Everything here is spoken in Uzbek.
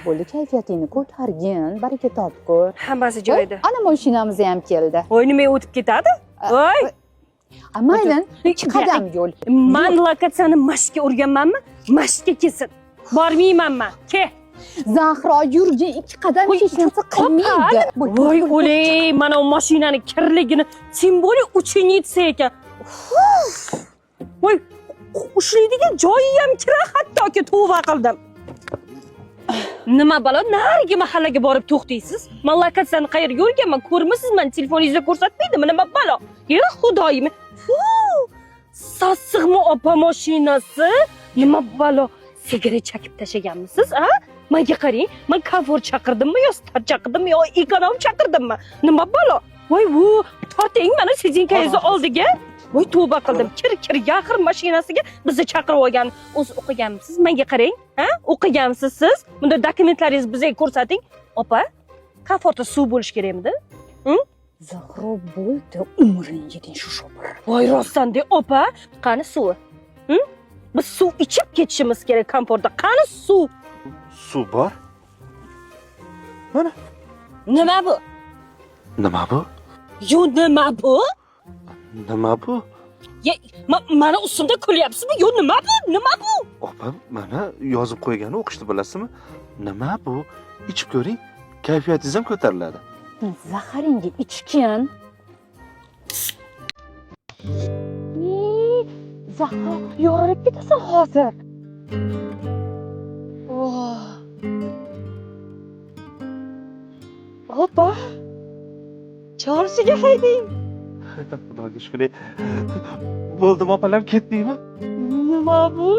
Bo'ldi, kayfiyatingni ko'targin, baraka topgur. Hammasi joyida. Ana mashinamiz ham keldi. Voy, nima o'tib ketadi? Voy, Mayli, 2 qadam yo'l. men lokatsiyani mashqga o'rganmanmi? Mashqga kelsin. Bormayman men. Ke. Zahro, yurgin, 2 qadam hech narsa qilmaydi. Voy, o'lay, mana o mashinani kirligini simbolik uchun yetsa ekan. Voy, ushlaydigan joyi ham kira, hattoki tavba qildim. Nima balo, narigi mahallaga borib to'xtaysiz? Men lokatsiyani qayerga o'rganman, ko'rmisiz? Men telefoningizda ko'rsatmaydimi? Nima balo? Ya xudoyim. Sassiqmi opa mashinasi? Nima balo? Sigaret chakib tashaganmisiz, a? Menga qarang, men komfort chaqirdimmi yo star chaqirdimmi yo ekonom chaqirdimmi? Nima balo? Voy, bu torting mana sezinkangizni oldiga. Voy, tavba qildim. Kir yaqir mashinasiga bizni chaqirib olgan. O'zi o'qiganmisiz? Menga qarang, ha? O'qiganmisiz siz? Bunda dokumentlaringizni bizga ko'rsating. Opa, komfortda suv bo'lish kerakmidi? Zahro, bo'ldi, umring yeting shu shopir. Voy, rostdan-de, opa, qani suvi? Biz suv ichib ketishimiz kerak komfortda. Qani suv? Suv bor. Mana. Nima bu? Nima bu? Yo, nima bu? Nima bu? Ya, mana ustimda kulyapsizmi? Yo, nima bu? Nima bu? Opa, mana yozib qo'ygani o'qishni bilasizmi? Nima bu? Ichib ko'ring, kayfiyatingiz ham ko'tariladi. Zaharingga ichgin. Zahro, yorilib ketasan hozir. Opa. Chorshiga haydang. Xudoga shukr. Bo'ldim, opalar, ketdingmi? Nima bu?